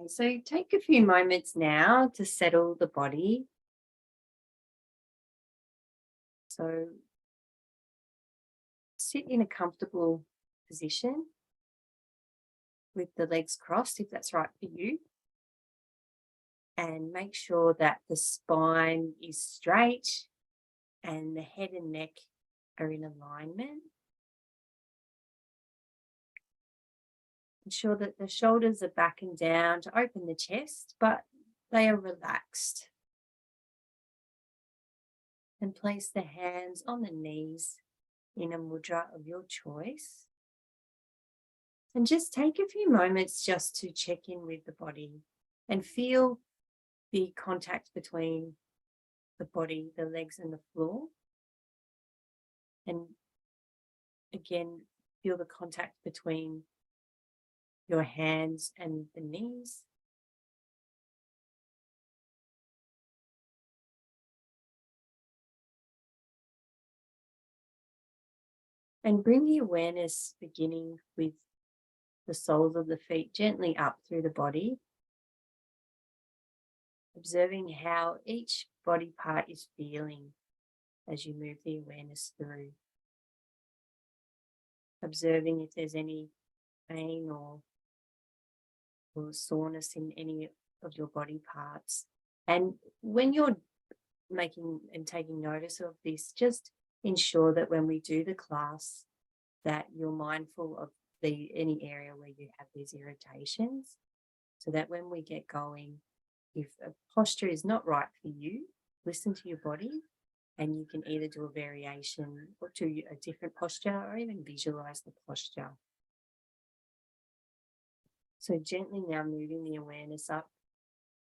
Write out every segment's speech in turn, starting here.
Okay, so take a few moments now to settle the body. So sit in a comfortable position with the legs crossed, if that's right for you. And make sure that the spine is straight and the head and neck are in alignment. Ensure that the shoulders are back and down to open the chest, but they are relaxed. And place the hands on the knees in a mudra of your choice. And just take a few moments just to check in with the body and feel the contact between the body, the legs and the floor. And again, feel the contact between your hands and the knees. And bring the awareness beginning with the soles of the feet gently up through the body, observing how each body part is feeling as you move the awareness through. Observing if there's any pain or soreness in any of your body parts. And when you're making and taking notice of this, just ensure that when we do the class that you're mindful of any area where you have these irritations, so that when we get going, if a posture is not right for you, listen to your body and you can either do a variation or do a different posture or even visualize the posture. So gently now moving the awareness up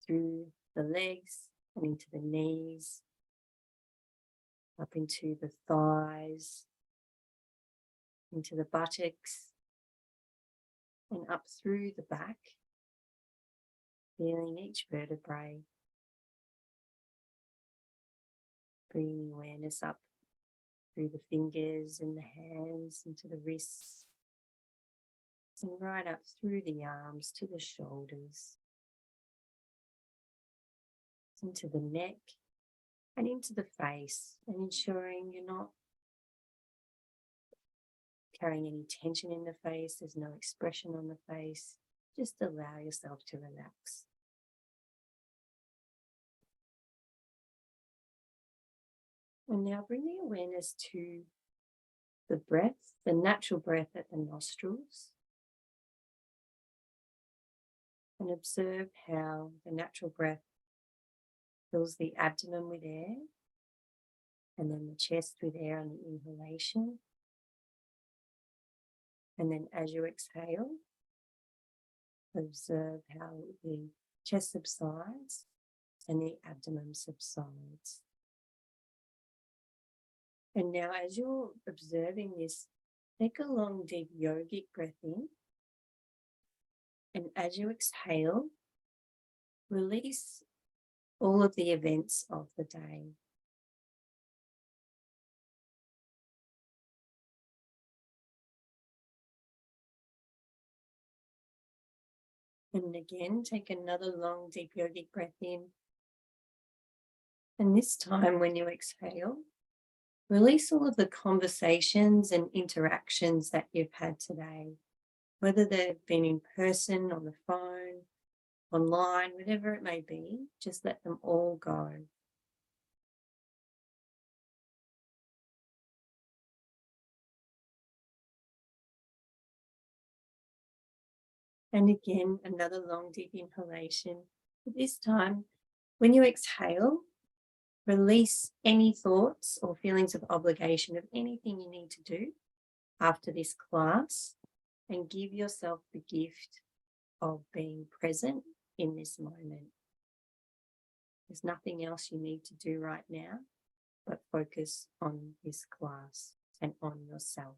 through the legs and into the knees, up into the thighs, into the buttocks, and up through the back, feeling each vertebrae, bringing awareness up through the fingers and the hands, into the wrists, and right up through the arms to the shoulders, into the neck and into the face, and ensuring you're not carrying any tension in the face, there's no expression on the face, just allow yourself to relax. And now bring the awareness to the breath, the natural breath at the nostrils, and observe how the natural breath fills the abdomen with air, and then the chest with air on the inhalation. And then as you exhale, observe how the chest subsides and the abdomen subsides. And now as you're observing this, take a long, deep yogic breath in. And as you exhale, release all of the events of the day. And again, take another long, deep yogic breath in. And this time when you exhale, release all of the conversations and interactions that you've had today, whether they've been in person, on the phone, online, whatever it may be, just let them all go. And again, another long, deep inhalation. This time, when you exhale, release any thoughts or feelings of obligation of anything you need to do after this class, and give yourself the gift of being present in this moment. There's nothing else you need to do right now, but focus on this class and on yourself.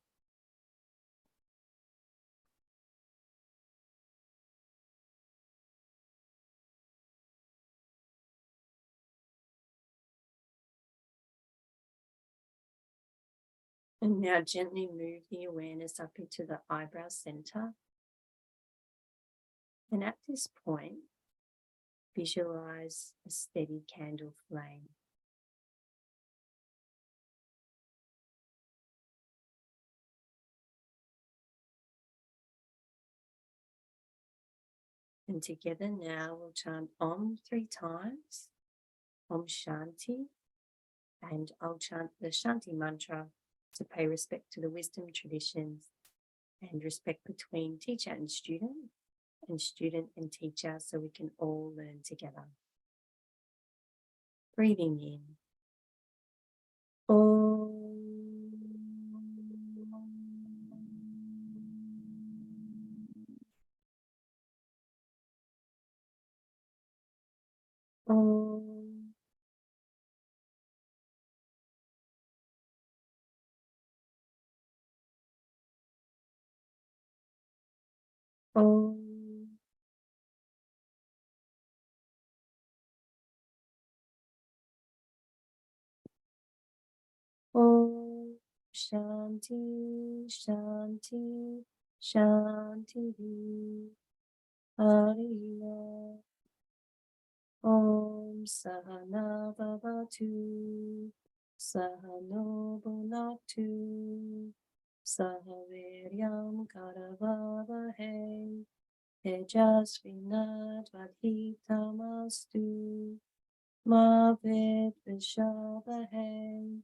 And now gently move the awareness up into the eyebrow center. And at this point, visualize a steady candle flame. And together now we'll chant Om 3 times, Om Shanti, and I'll chant the Shanti mantra to pay respect to the wisdom traditions and respect between teacher and student and teacher, so we can all learn together. Breathing in. Om. Om. Om. Om. Shanti, Shanti, Shanti. Hari Om. Om Sahana Bhavatu, Sahano Bhunaktu, Sahaviryam Karavavahe, Tejasvinadvadhitamastu, Ma Vidvishabhahe.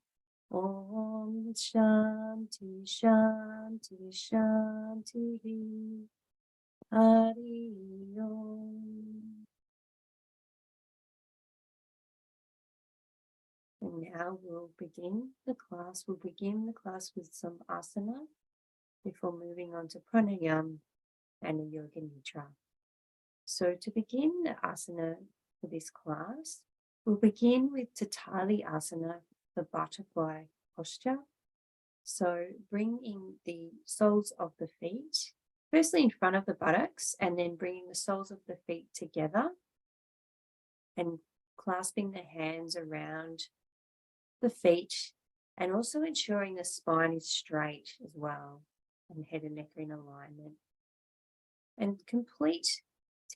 Om Shanti Shanti Shanti. Hari Om. And now we'll begin the class. We'll begin the class with some asana before moving on to pranayama and a yoga nidra. So to begin the asana for this class, we'll begin with Tatali asana, the butterfly posture. So bring in the soles of the feet, firstly in front of the buttocks, and then bringing the soles of the feet together and clasping the hands around the feet, and also ensuring the spine is straight as well and head and neck are in alignment. And complete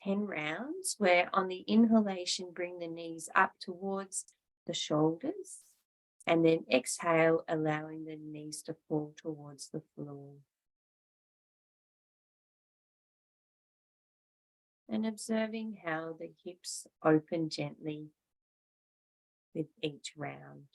10 rounds where on the inhalation, bring the knees up towards the shoulders, and then exhale, allowing the knees to fall towards the floor. And observing how the hips open gently with each round.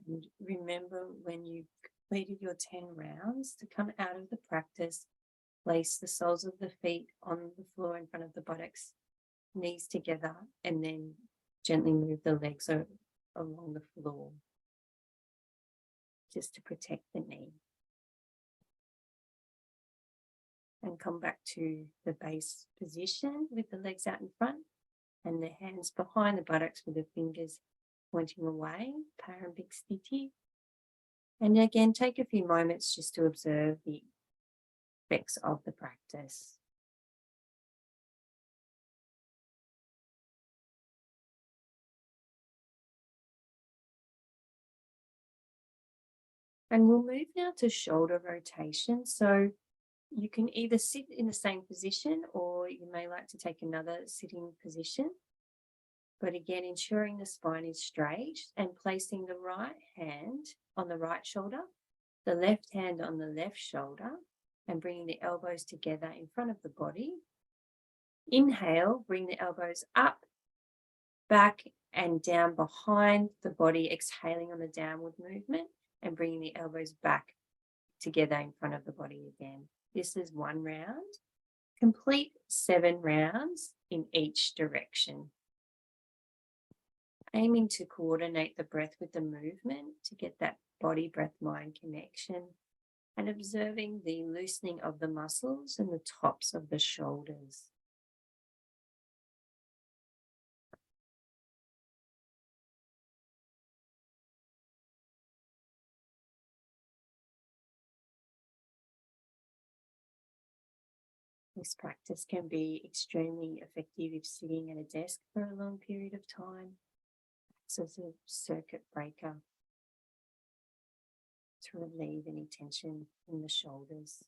And remember, when you've completed your 10 rounds, to come out of the practice, place the soles of the feet on the floor in front of the buttocks, knees together, and then gently move the legs along the floor, just to protect the knee. And come back to the base position with the legs out in front and the hands behind the buttocks with the fingers pointing away, Parambik Sthiti. And again, take a few moments just to observe the effects of the practice. And we'll move now to shoulder rotation. So you can either sit in the same position, or you may like to take another sitting position. But again, ensuring the spine is straight and placing the right hand on the right shoulder, the left hand on the left shoulder, and bringing the elbows together in front of the body. Inhale, bring the elbows up, back, and down behind the body, exhaling on the downward movement and bringing the elbows back together in front of the body again. This is 1 round. Complete 7 rounds in each direction. Aiming to coordinate the breath with the movement to get that body, breath, mind connection, and observing the loosening of the muscles and the tops of the shoulders. This practice can be extremely effective if sitting at a desk for a long period of time. So it's a circuit breaker to relieve any tension in the shoulders.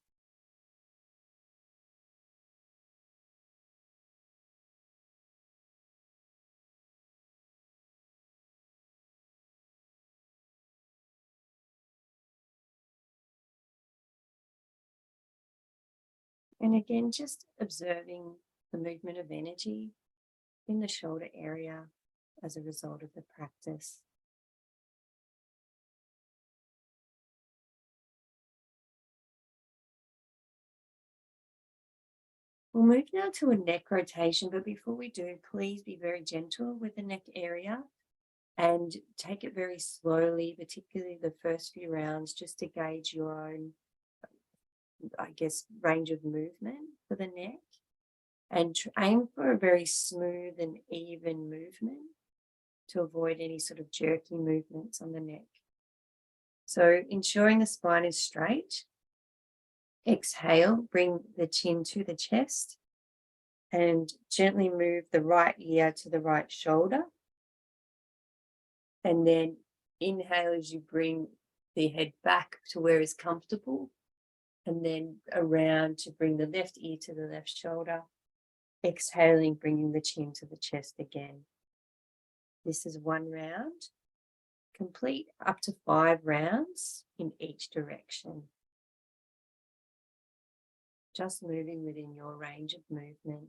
And again, just observing the movement of energy in the shoulder area as a result of the practice. We'll move now to a neck rotation, but before we do, please be very gentle with the neck area and take it very slowly, particularly the first few rounds, just to gauge your own, range of movement for the neck. And aim for a very smooth and even movement to avoid any sort of jerky movements on the neck. So ensuring the spine is straight. Exhale, bring the chin to the chest and gently move the right ear to the right shoulder. And then inhale as you bring the head back to where is comfortable, and then around to bring the left ear to the left shoulder. Exhaling, bringing the chin to the chest again. This is one round. Complete up to 5 rounds in each direction. Just moving within your range of movement.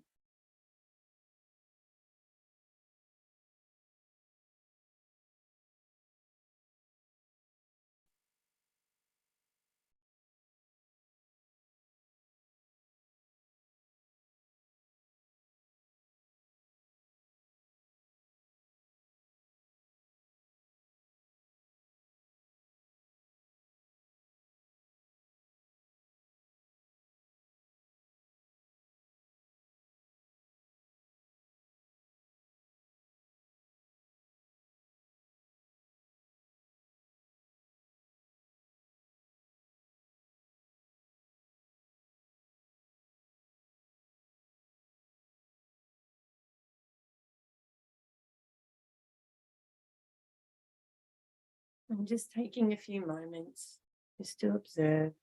I'm just taking a few moments just to observe.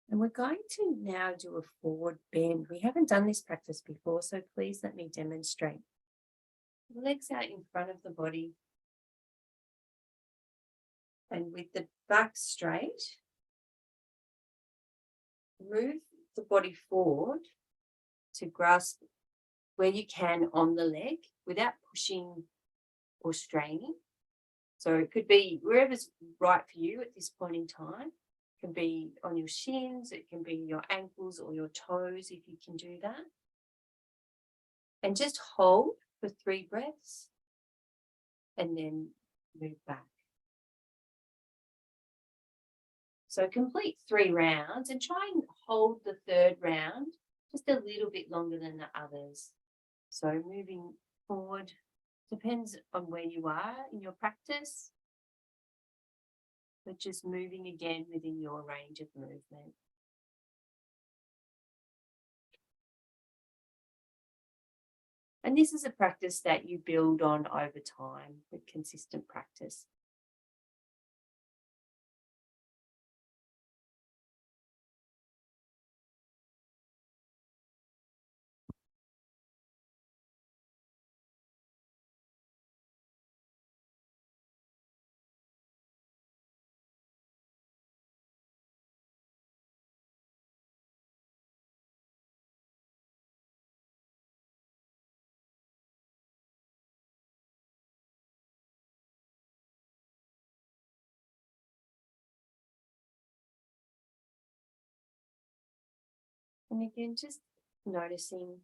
And we're going to now do a forward bend. We haven't done this practice before, so please let me demonstrate. Legs out in front of the body. And with the back straight, move the body forward to grasp where you can on the leg without pushing or straining. So it could be wherever's right for you at this point in time. It can be on your shins, it can be your ankles or your toes if you can do that. And just hold for 3 breaths and then move back. So complete 3 rounds and try and hold the 3rd round just a little bit longer than the others. So moving forward depends on where you are in your practice, but just moving again within your range of movement. And this is a practice that you build on over time with consistent practice. And again, just noticing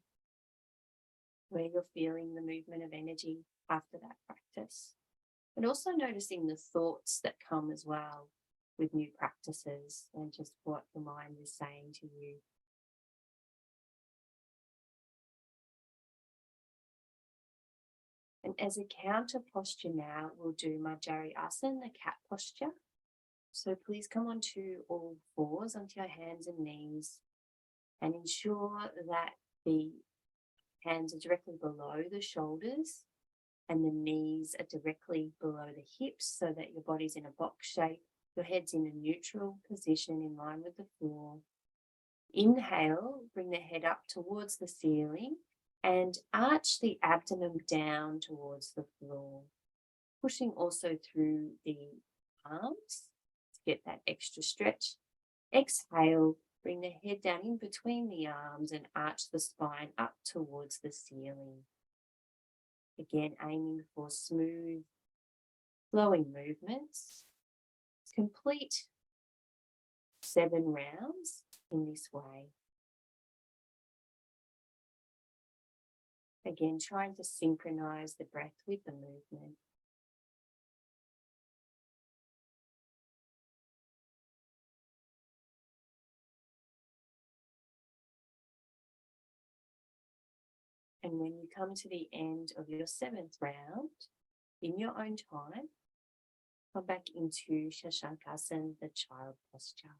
where you're feeling the movement of energy after that practice. And also noticing the thoughts that come as well with new practices and just what the mind is saying to you. And as a counter posture now, we'll do Majari Asana, the cat posture. So please come onto all fours, onto your hands and knees, and ensure that the hands are directly below the shoulders and the knees are directly below the hips so that your body's in a box shape. Your head's in a neutral position in line with the floor. Inhale, bring the head up towards the ceiling and arch the abdomen down towards the floor, pushing also through the arms to get that extra stretch. Exhale, bring the head down in between the arms and arch the spine up towards the ceiling. Again, aiming for smooth, flowing movements. Complete 7 rounds in this way. Again, trying to synchronize the breath with the movement. And when you come to the end of your 7th round, in your own time, come back into Shashankasana, the child posture.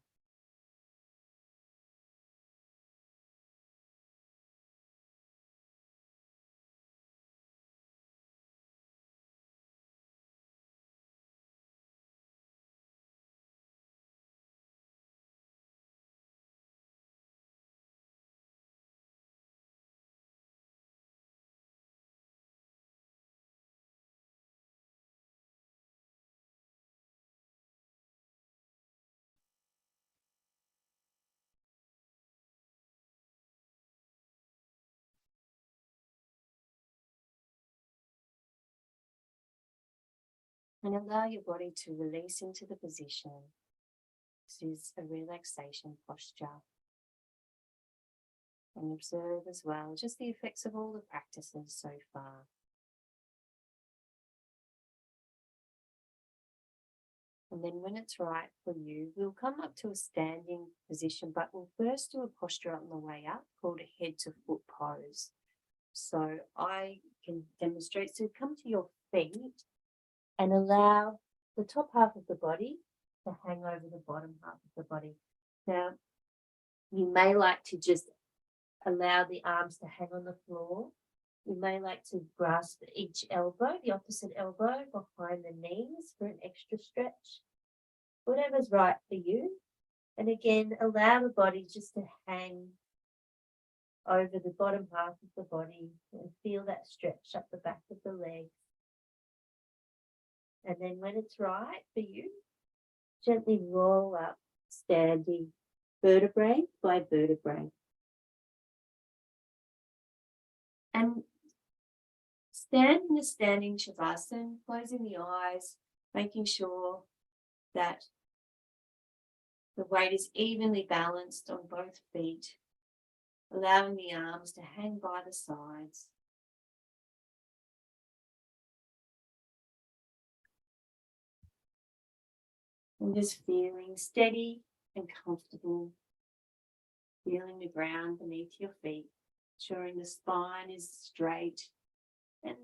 And allow your body to release into the position. This is a relaxation posture. And observe as well just the effects of all the practices so far. And then when it's right for you, we'll come up to a standing position, but we'll first do a posture on the way up called a head to foot pose. So I can demonstrate. So come to your feet and allow the top half of the body to hang over the bottom half of the body. Now, you may like to just allow the arms to hang on the floor. You may like to grasp each elbow, the opposite elbow, behind the knees for an extra stretch. Whatever's right for you. And again, allow the body just to hang over the bottom half of the body and feel that stretch up the back of the legs. And then when it's right for you, gently roll up, standing vertebrae by vertebrae. And stand in a standing Shavasana, closing the eyes, making sure that the weight is evenly balanced on both feet, allowing the arms to hang by the sides. And just feeling steady and comfortable, feeling the ground beneath your feet, ensuring the spine is straight and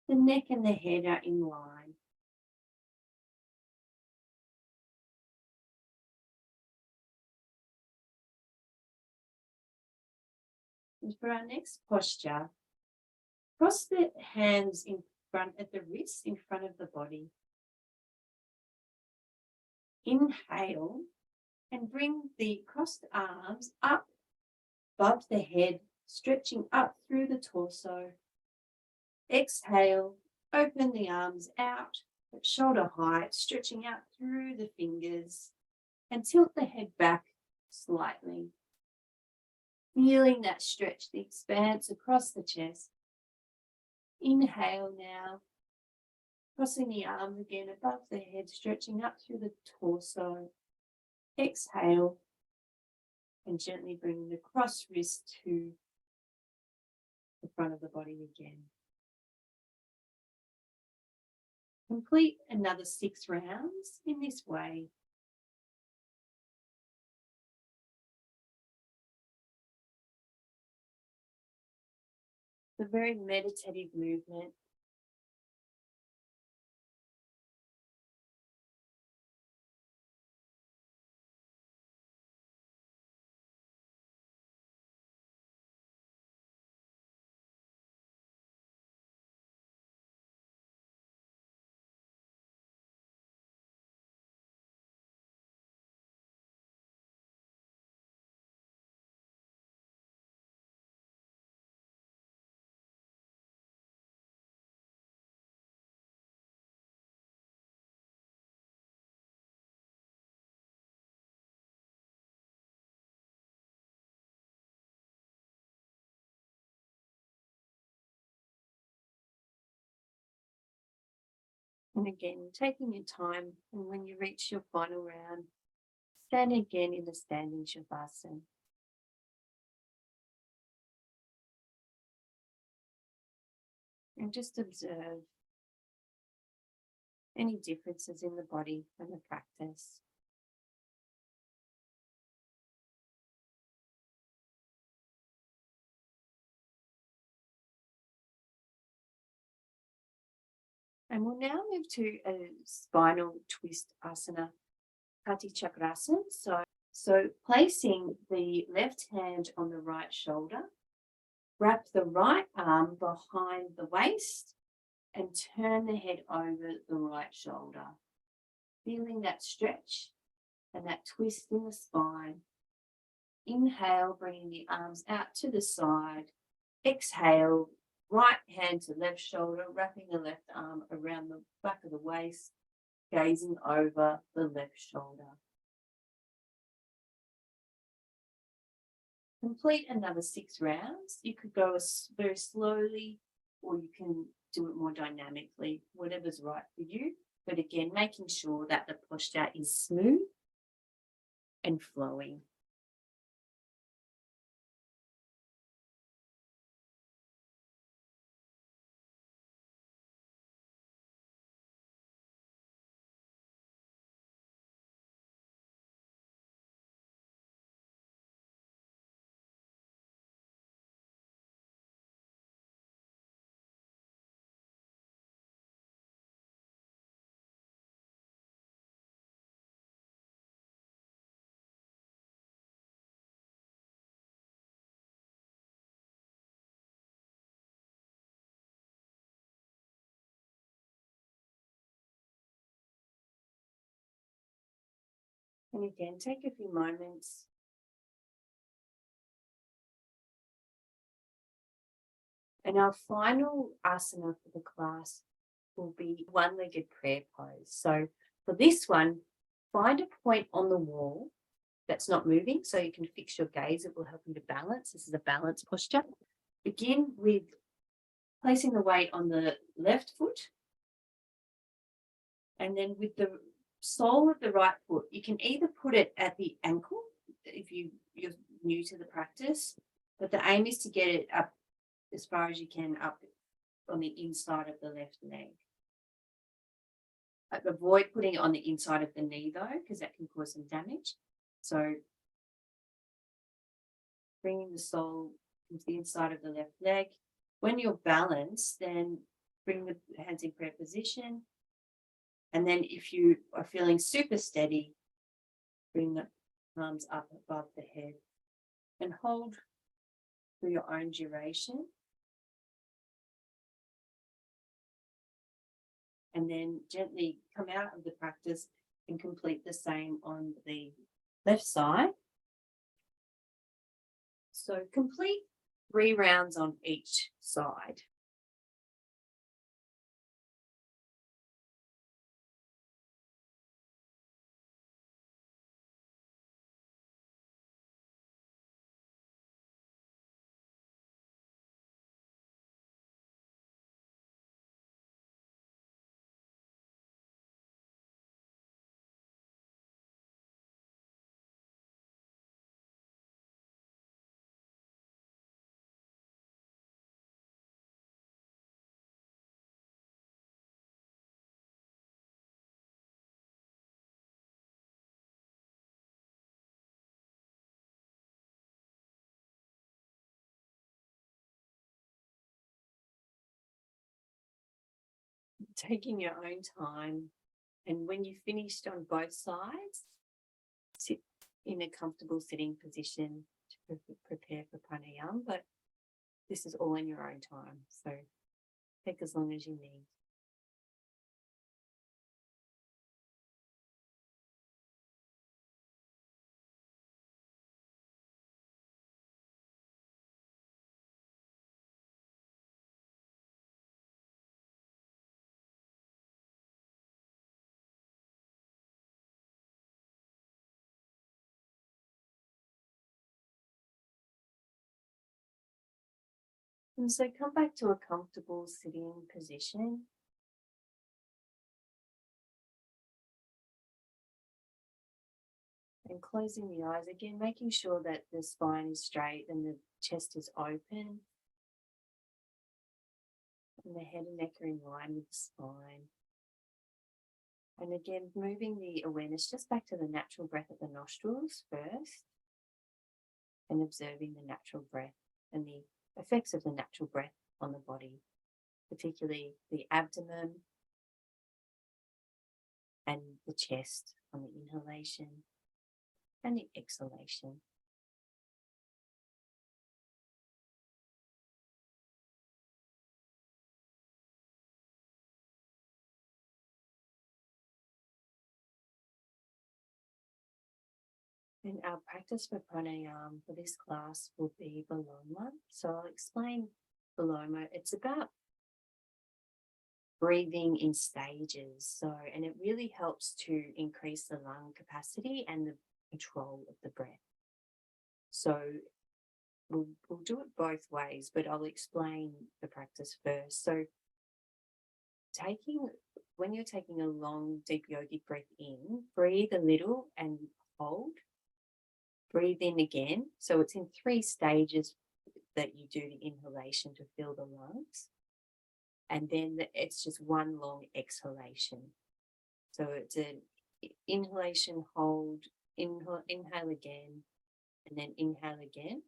the neck and the head are in line. And for our next posture, cross the hands in front at the wrists in front of the body. Inhale and bring the crossed arms up above the head, stretching up through the torso. Exhale, open the arms out at shoulder height, stretching out through the fingers, and tilt the head back slightly. Feeling that stretch, the expanse across the chest. Inhale now, crossing the arms again above the head, stretching up through the torso. Exhale, and gently bring the cross wrist to the front of the body again. Complete another 6 rounds in this way. The very meditative movement And again, taking your time, and when you reach your final round, stand again in the standing Shavasana. And just observe any differences in the body from the practice. And we'll now move to a spinal twist asana, Kati Chakrasana. So placing the left hand on the right shoulder, wrap the right arm behind the waist and turn the head over the right shoulder. Feeling that stretch and that twist in the spine. Inhale, bringing the arms out to the side. Exhale, right hand to left shoulder, wrapping the left arm around the back of the waist, gazing over the left shoulder. Complete another 6 rounds. You could go very slowly, or you can do it more dynamically, whatever's right for you. But again, making sure that the posture is smooth and flowing. And again, take a few moments. And our final asana for the class will be one-legged prayer pose. So for this one, find a point on the wall that's not moving so you can fix your gaze. It will help you to balance. This is a balance posture. Begin with placing the weight on the left foot. And then with the sole of the right foot, you can either put it at the ankle if you're new to the practice, but the aim is to get it up as far as you can up on the inside of the left leg. Avoid putting it on the inside of the knee though, because that can cause some damage. So bringing the sole into the inside of the left leg. When you're balanced, then bring the hands in prayer position. And then if you are feeling super steady, bring the arms up above the head and hold for your own duration. And then gently come out of the practice and complete the same on the left side. So complete 3 rounds on each side. Taking your own time, and when you've finished on both sides, sit in a comfortable sitting position to prepare for pranayama, but this is all in your own time, so take as long as you need. And so come back to a comfortable sitting position. And closing the eyes again, making sure that the spine is straight and the chest is open. And the head and neck are in line with the spine. And again, moving the awareness just back to the natural breath at the nostrils first. And observing the natural breath and the effects of the natural breath on the body, particularly the abdomen and the chest on the inhalation and the exhalation. And our practice for pranayama for this class will be Baloma. So I'll explain Baloma. It's about breathing in stages. So, and it really helps to increase the lung capacity and the control of the breath. So we'll do it both ways, but I'll explain the practice first. So when you're taking a long, deep yogic breath in, breathe a little and hold. Breathe in again. So it's in 3 stages that you do the inhalation to fill the lungs. And then it's just one long exhalation. So it's an inhalation, hold, inhale again, and then inhale again,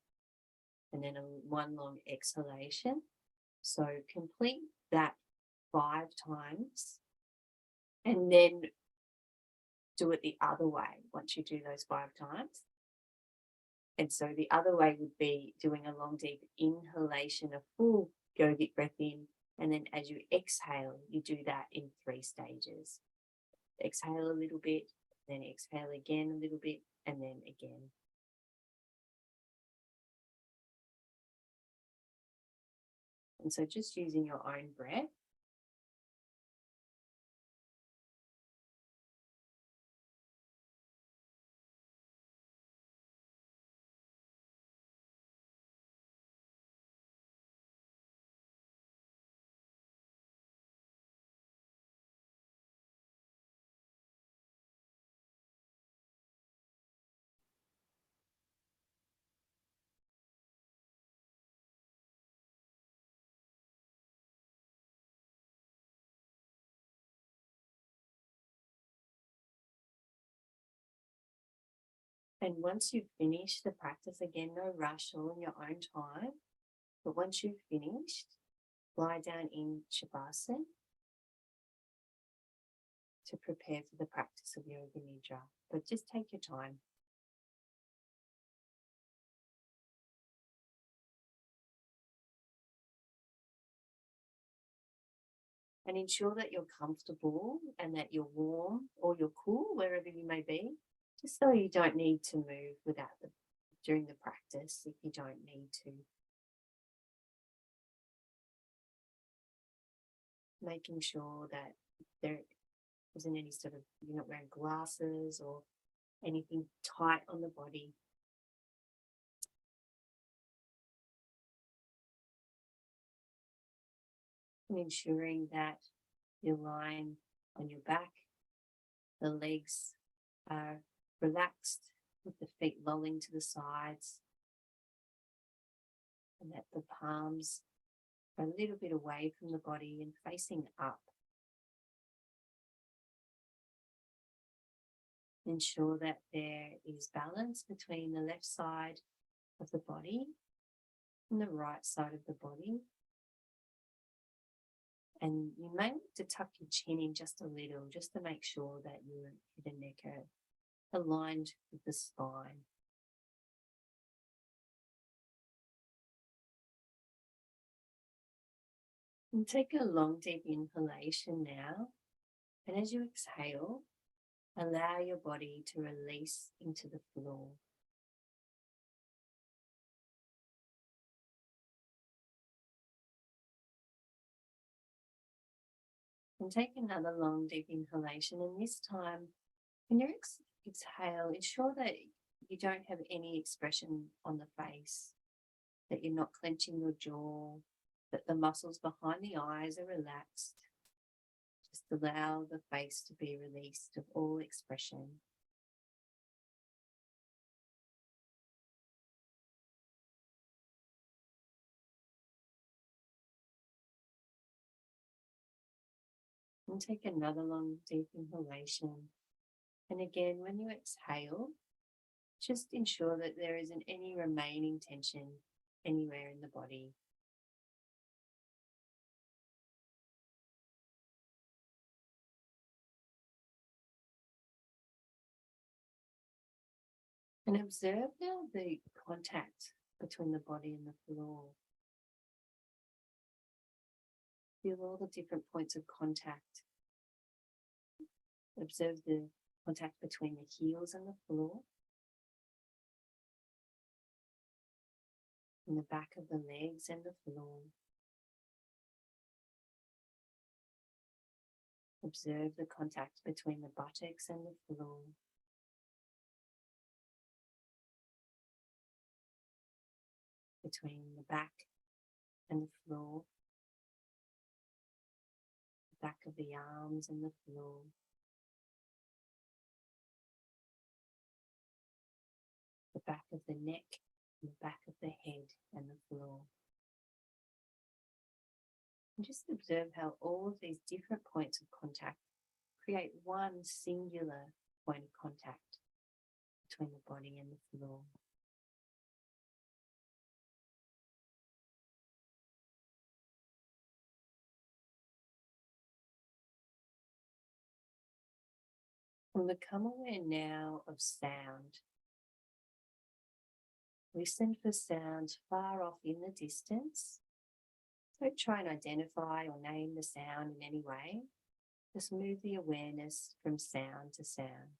and then one long exhalation. So complete that 5 times, and then do it the other way once you do those 5 times. And so the other way would be doing a long, deep inhalation, a full yogic breath in, and then as you exhale, you do that in 3 stages. Exhale a little bit, then exhale again a little bit, and then again. And so just using your own breath. And once you've finished the practice, again, no rush, all in your own time. But once you've finished, lie down in Shavasana to prepare for the practice of Yoga Nidra. But just take your time. And ensure that you're comfortable and that you're warm or you're cool, wherever you may be, just so you don't need to move during the practice if you don't need to. Making sure that there isn't any sort of, you're not wearing glasses or anything tight on the body. And ensuring that you're lying on your back, the legs are relaxed with the feet lolling to the sides, and that the palms are a little bit away from the body and facing up. Ensure that there is balance between the left side of the body and the right side of the body. And you may need to tuck your chin in just a little, just to make sure that your head and neck are aligned with the spine. And take a long, deep inhalation now. And as you exhale, allow your body to release into the floor. And take another long, deep inhalation. And this time, when you exhale, ensure that you don't have any expression on the face, that you're not clenching your jaw, that the muscles behind the eyes are relaxed. Just allow the face to be released of all expression. And take another long, deep inhalation. And again, when you exhale, just ensure that there isn't any remaining tension anywhere in the body. And observe now the contact between the body and the floor. Feel all the different points of contact. Observe the contact between the heels and the floor, and the back of the legs and the floor. Observe the contact between the buttocks and the floor. Between the back and the floor. The back of the arms and the floor. The back of the neck and the back of the head and the floor. And just observe how all of these different points of contact create one singular point of contact between the body and the floor. And become aware now of sound. Listen for sounds far off in the distance. Don't try and identify or name the sound in any way. Just move the awareness from sound to sound.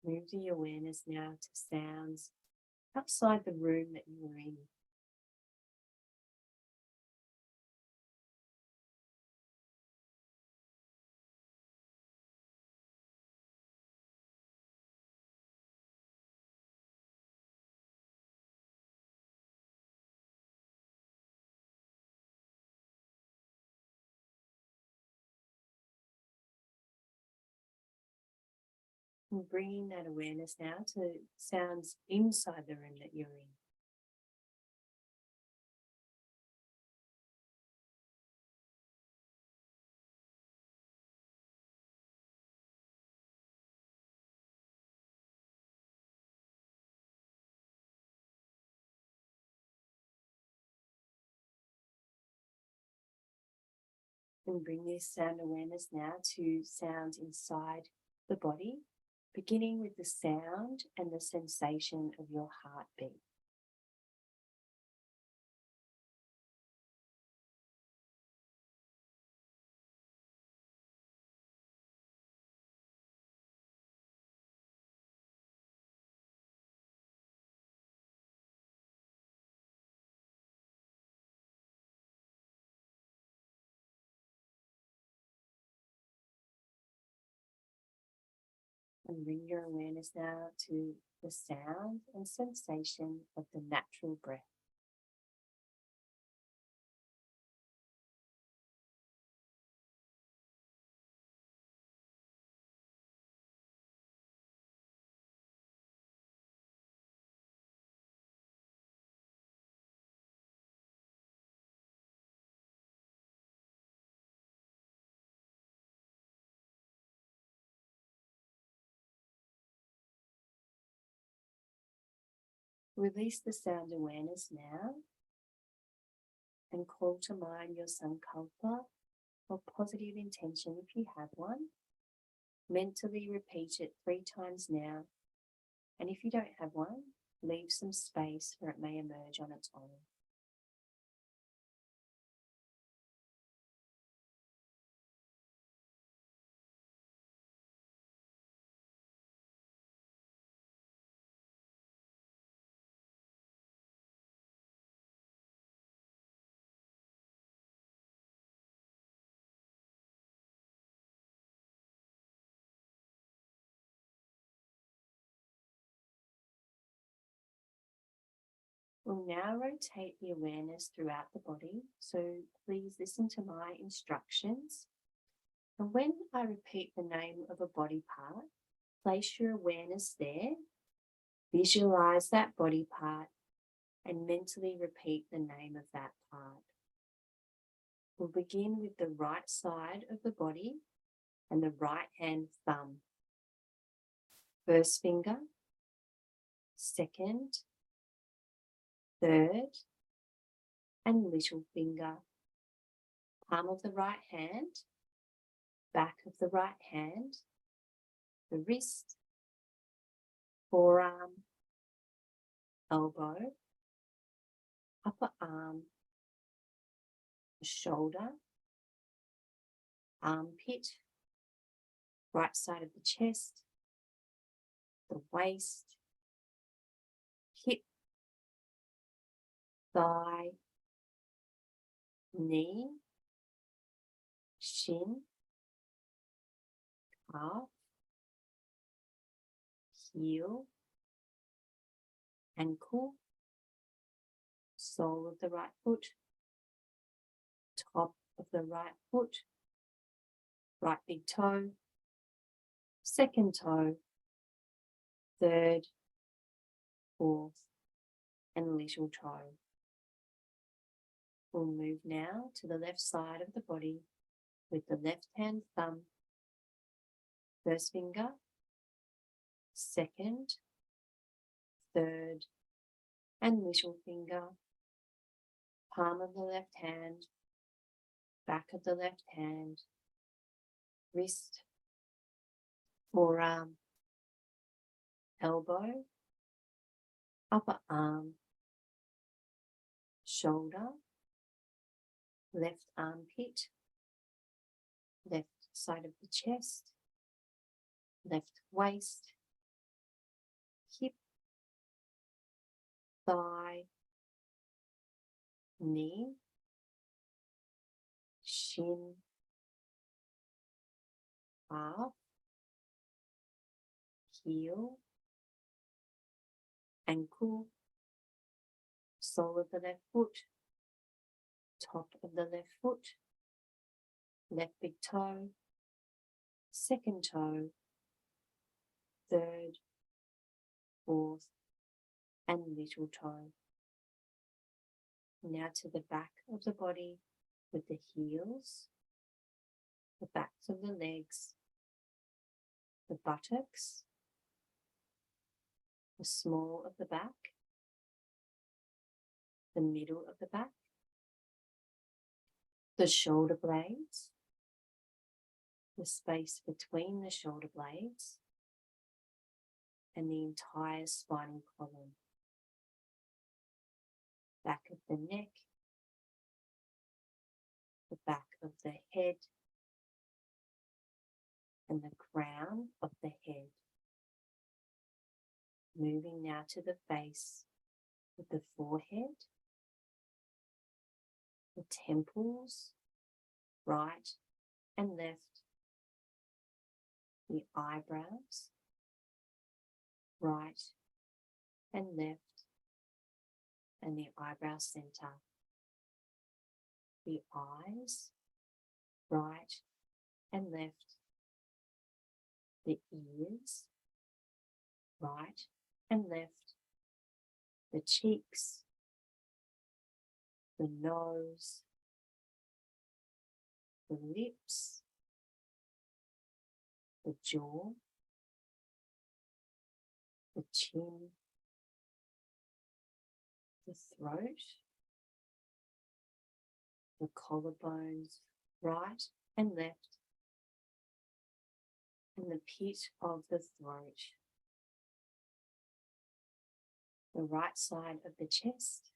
Move the awareness now to sounds outside the room that you are in. And bringing that awareness now to sounds inside the room that you're in. And bring this sound awareness now to sounds inside the body, beginning with the sound and the sensation of your heartbeat. And bring your awareness now to the sound and sensation of the natural breath. Release the sound awareness now and call to mind your Sankalpa or positive intention if you have one. Mentally repeat it 3 times now, and if you don't have one, leave some space where it may emerge on its own. We'll now rotate the awareness throughout the body, so please listen to my instructions. And when I repeat the name of a body part, place your awareness there, visualize that body part, and mentally repeat the name of that part. We'll begin with the right side of the body and the right hand thumb. First finger, second, third, and little finger. Palm of the right hand, back of the right hand, the wrist, forearm, elbow, upper arm, shoulder, armpit, right side of the chest, the waist, hip, thigh, knee, shin, calf, heel, ankle, sole of the right foot, top of the right foot, right big toe, second toe, third, fourth, and little toe. We'll move now to the left side of the body with the left hand thumb, first finger, second, third, and little finger, palm of the left hand, back of the left hand, wrist, forearm, elbow, upper arm, shoulder, left armpit, left side of the chest, left waist, hip, thigh, knee, shin, calf, heel, ankle, sole of the left foot, top of the left foot, left big toe, second toe, third, fourth, and little toe. Now to the back of the body with the heels, the backs of the legs, the buttocks, the small of the back, the middle of the back, the shoulder blades, the space between the shoulder blades, and the entire spinal column, back of the neck, the back of the head, and the crown of the head. Moving now to the face with the forehead, the temples, right and left, the eyebrows, right and left, and the eyebrow center, the eyes, right and left, the ears, right and left, the cheeks, the nose, the lips, the jaw, the chin, the throat, the collarbones, right and left, and the pit of the throat, the right side of the chest,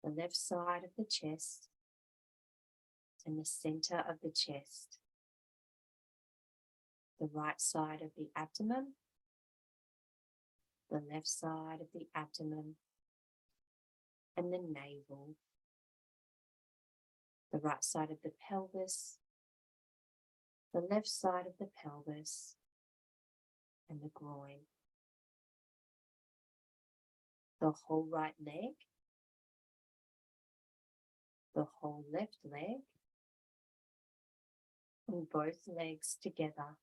the left side of the chest, and the center of the chest, the right side of the abdomen, the left side of the abdomen, and the navel, the right side of the pelvis, the left side of the pelvis, and the groin. the whole right leg, the whole left leg, and both legs together,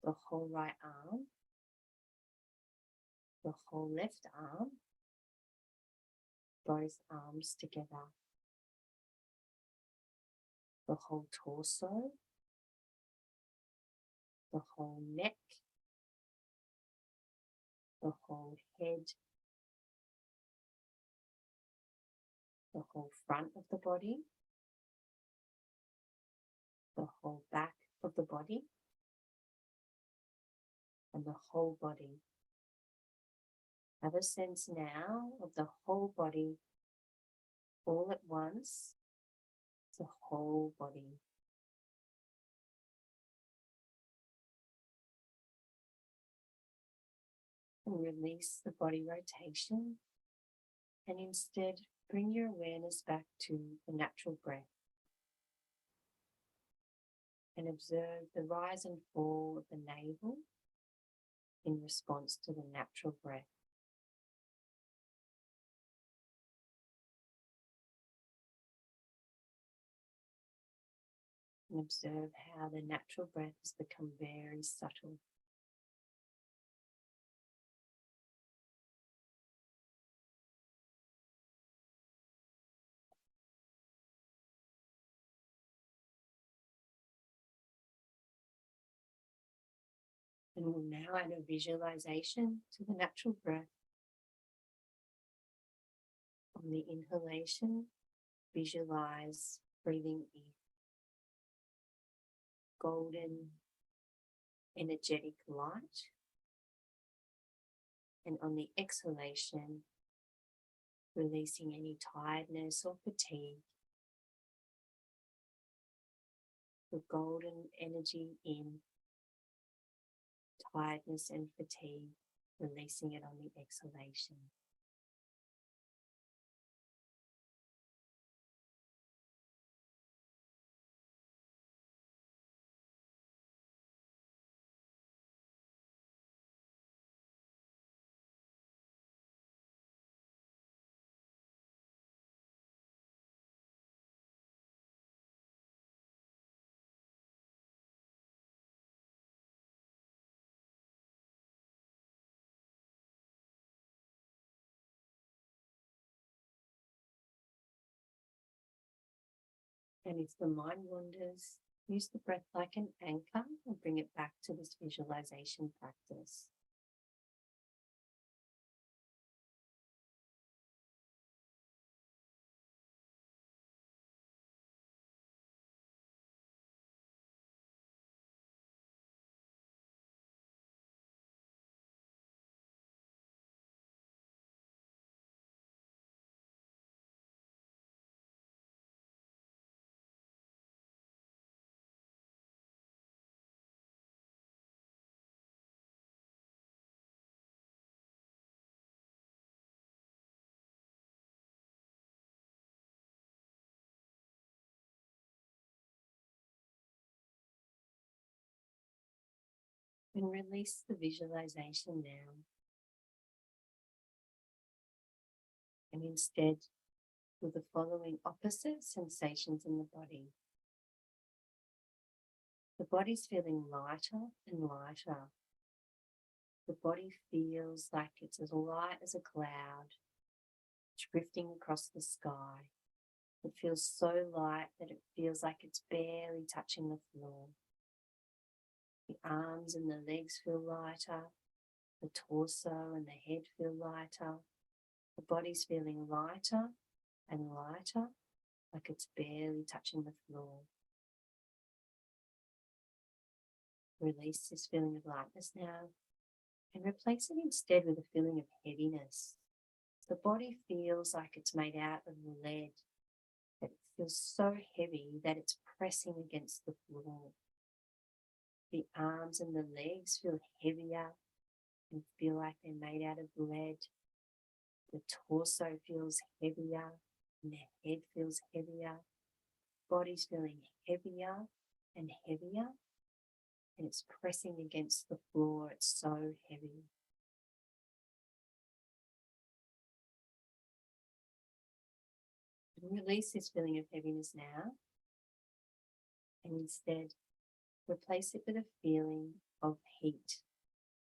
the whole right arm, the whole left arm, both arms together, the whole torso, the whole neck, the whole head, the whole front of the body, the whole back of the body, and the whole body. Have a sense now of the whole body all at once, the whole body. And release the body rotation, and instead bring your awareness back to the natural breath and observe the rise and fall of the navel in response to the natural breath. And observe how the natural breath has become very subtle. And we'll now add a visualization to the natural breath. On the inhalation, visualize breathing in golden, energetic light. And on the exhalation, releasing any tiredness or fatigue. The golden energy in, tiredness and fatigue, releasing it on the exhalation. And if the mind wanders, use the breath like an anchor and bring it back to this visualization practice. And release the visualization now. And instead, with the following opposite sensations in the body. The body's feeling lighter and lighter. The body feels like it's as light as a cloud, drifting across the sky. It feels so light that it feels like it's barely touching the floor. The arms and the legs feel lighter. The torso and the head feel lighter. The body's feeling lighter and lighter, like it's barely touching the floor. Release this feeling of lightness now and replace it instead with a feeling of heaviness. The body feels like it's made out of lead. It feels so heavy that it's pressing against the floor. The arms and the legs feel heavier and feel like they're made out of lead. The torso feels heavier and the head feels heavier. Body's feeling heavier and heavier, and it's pressing against the floor. It's so heavy. And release this feeling of heaviness now, and instead replace it with a feeling of heat.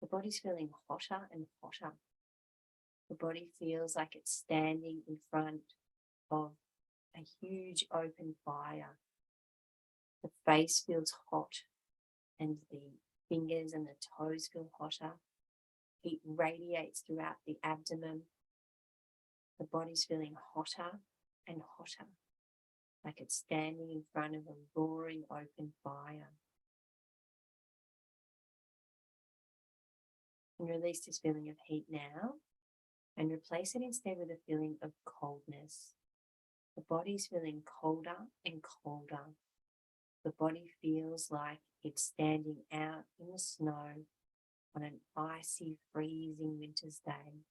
The body's feeling hotter and hotter. The body feels like it's standing in front of a huge open fire. The face feels hot, and the fingers and the toes feel hotter. Heat radiates throughout the abdomen. The body's feeling hotter and hotter, like it's standing in front of a roaring open fire. And release this feeling of heat now, and replace it instead with a feeling of coldness. The body's feeling colder and colder. The body feels like it's standing out in the snow on an icy, freezing winter's day.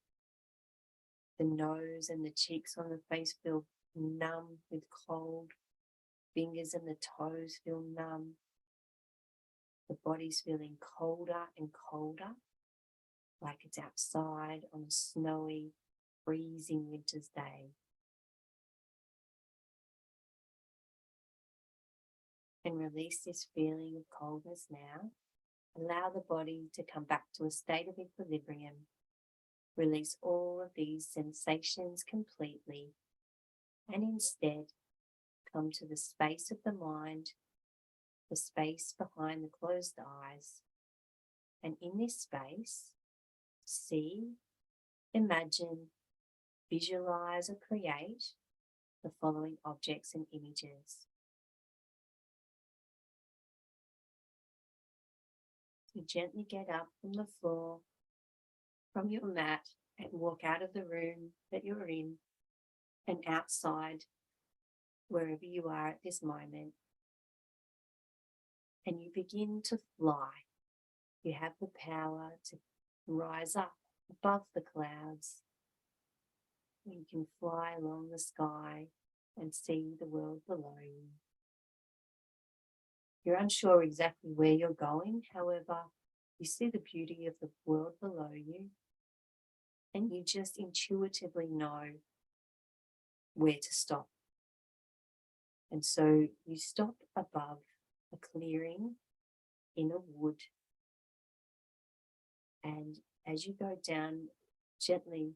The nose and the cheeks on the face feel numb with cold. Fingers and the toes feel numb. The body's feeling colder and colder, like it's outside on a snowy, freezing winter's day. And release this feeling of coldness now. Allow the body to come back to a state of equilibrium. Release all of these sensations completely, and instead come to the space of the mind, the space behind the closed eyes. And in this space, see, imagine, visualize, or create the following objects and images. You gently get up from the floor, from your mat, and walk out of the room that you're in and outside, wherever you are at this moment. And you begin to fly. You have the power to rise up above the clouds. You can fly along the sky and see the world below you. You're unsure exactly where you're going, however, you see the beauty of the world below you, and you just intuitively know where to stop. And so you stop above a clearing in a wood, and as you go down, gently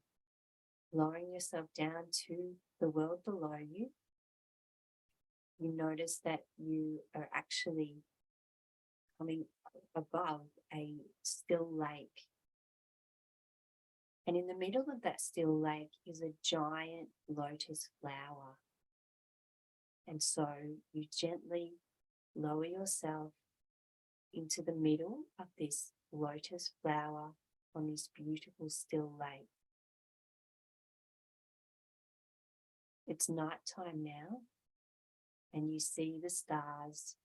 lowering yourself down to the world below you, you notice that you are actually coming above a still lake. And in the middle of that still lake is a giant lotus flower. And so you gently lower yourself into the middle of this lotus flower on this beautiful still lake. It's nighttime now, and you see the stars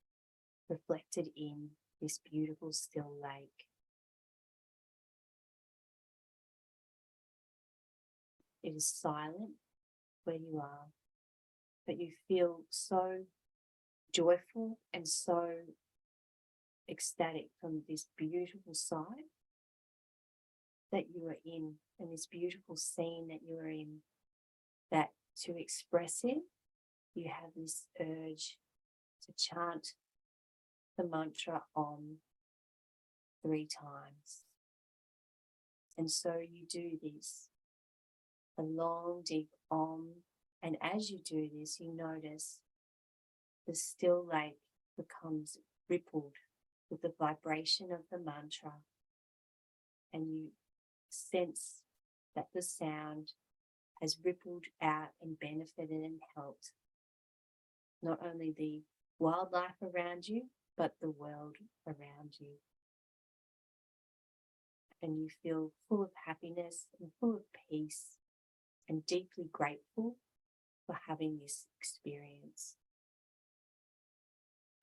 reflected in this beautiful still lake. It is silent where you are, but you feel so joyful and so ecstatic from this beautiful sight that you are in, and this beautiful scene that you are in, that to express it, you have this urge to chant the mantra Om 3 times. And so you do this, a long, deep Om, and as you do this, you notice the still lake becomes rippled with the vibration of the mantra, and you sense that the sound has rippled out and benefited and helped not only the wildlife around you, but the world around you. And you feel full of happiness and full of peace and deeply grateful for having this experience.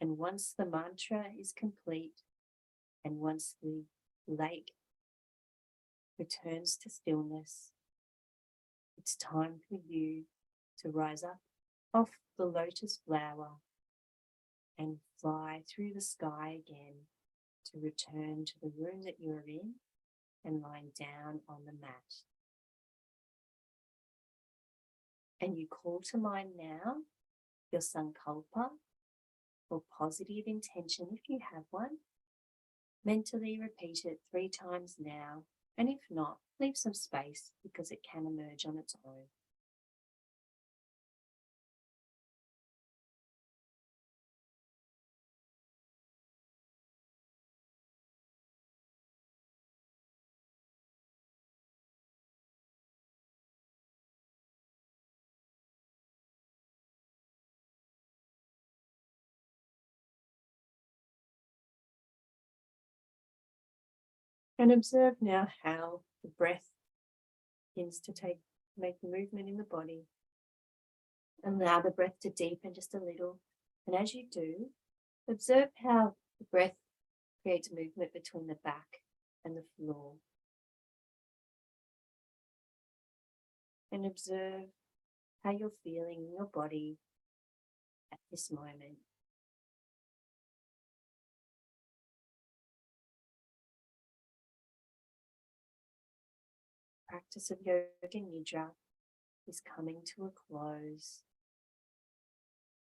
And once the mantra is complete, and once the lake returns to stillness, it's time for you to rise up off the lotus flower and fly through the sky again to return to the room that you're in and lying down on the mat. And you call to mind now your Sankalpa or positive intention if you have one. Mentally repeat it 3 times now, and if not, leave some space because it can emerge on its own. And observe now how the breath begins to make movement in the body. Allow the breath to deepen just a little. And as you do, observe how the breath creates movement between the back and the floor. And observe how you're feeling in your body at this moment. Practice of Yoga Nidra is coming to a close.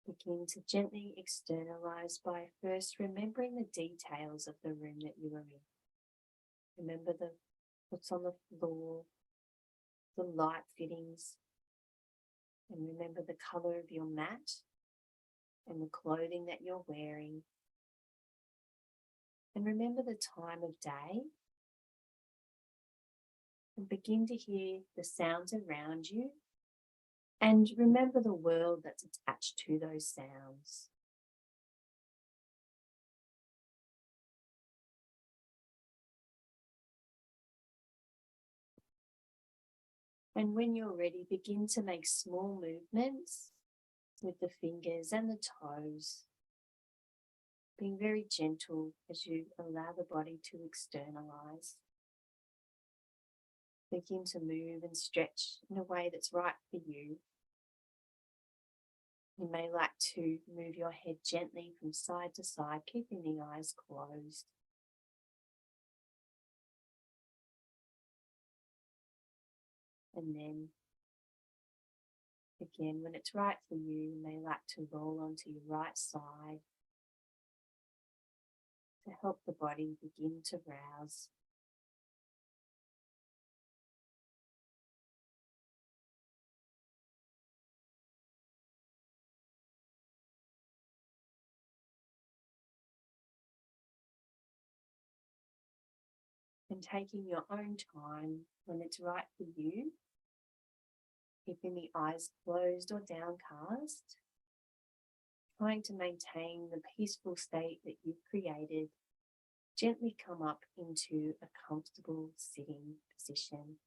Begin to gently externalize by first remembering the details of the room that you are in. Remember what's on the floor, the light fittings, and remember the color of your mat and the clothing that you're wearing. And remember the time of day. And begin to hear the sounds around you. And remember the world that's attached to those sounds. And when you're ready, begin to make small movements with the fingers and the toes, being very gentle as you allow the body to externalize. Begin to move and stretch in a way that's right for you. You may like to move your head gently from side to side, keeping the eyes closed. And then, again, when it's right for you, you may like to roll onto your right side to help the body begin to rouse. And taking your own time when it's right for you, keeping the eyes closed or downcast, trying to maintain the peaceful state that you've created, gently come up into a comfortable sitting position.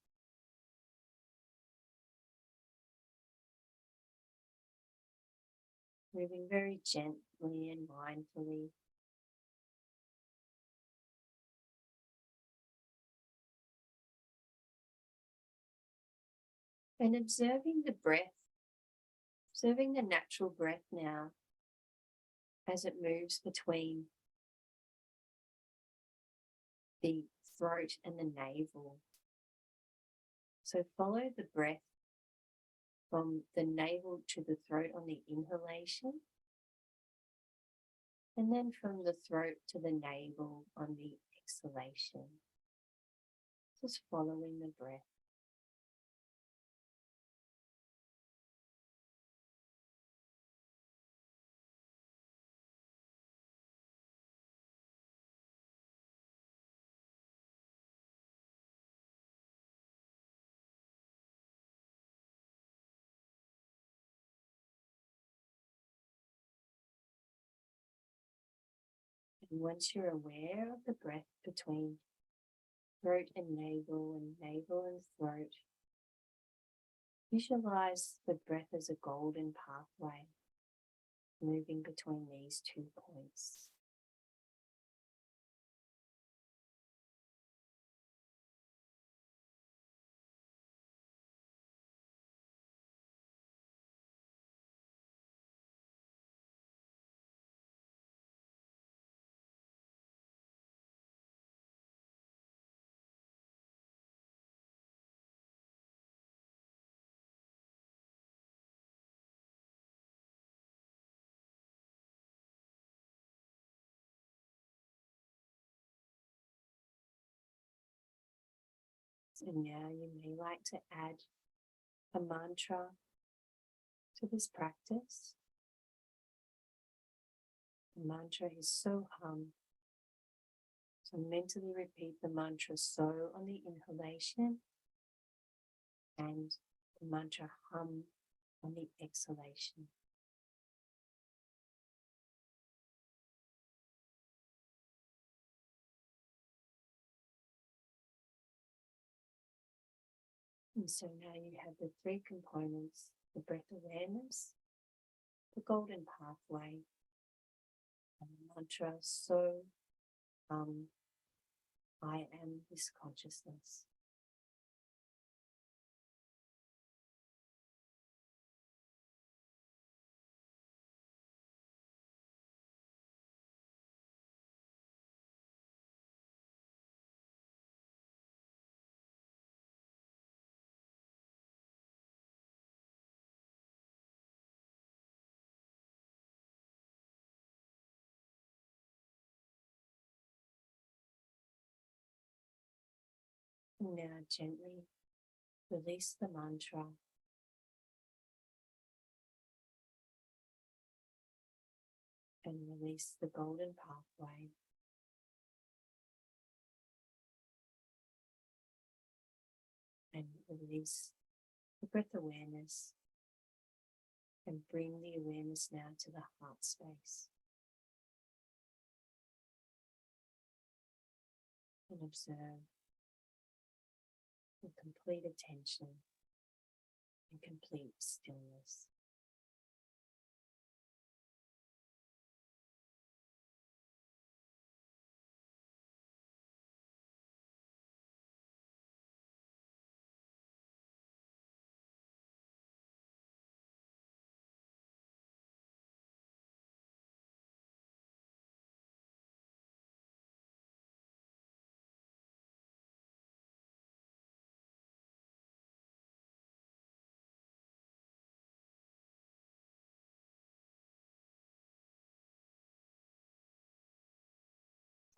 Moving very gently and mindfully. And observing the breath, observing the natural breath now as it moves between the throat and the navel. So follow the breath from the navel to the throat on the inhalation, and then from the throat to the navel on the exhalation. Just following the breath. And once you're aware of the breath between throat and navel and throat, visualize the breath as a golden pathway moving between these 2 points. So now you may like to add a mantra to this practice. The mantra is so hum. So mentally repeat the mantra so on the inhalation and the mantra hum on the exhalation. And so now you have the three components: the breath awareness, the golden pathway, and the mantra so I am this consciousness. And now gently release the mantra and release the golden pathway. And release the breath awareness and bring the awareness now to the heart space. And observe with complete attention and complete stillness.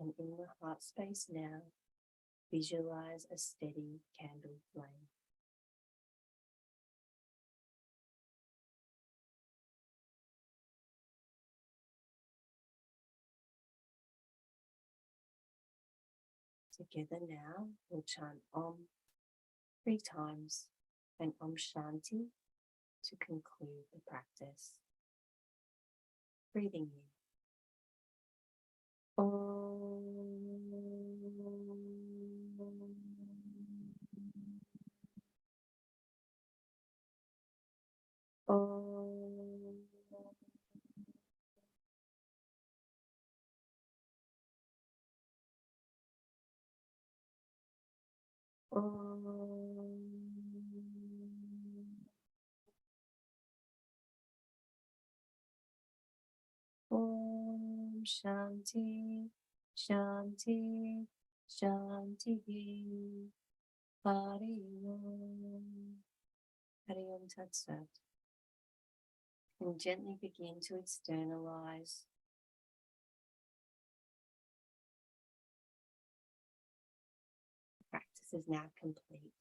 And in the heart space now, visualize a steady candle flame. Together now, we'll chant Om 3 times and Om Shanti to conclude the practice. Breathing in. Om Shanti, Shanti, Shanti. Hari Om. Hari Om Tat Sat. And gently begin to externalize the practice is now complete.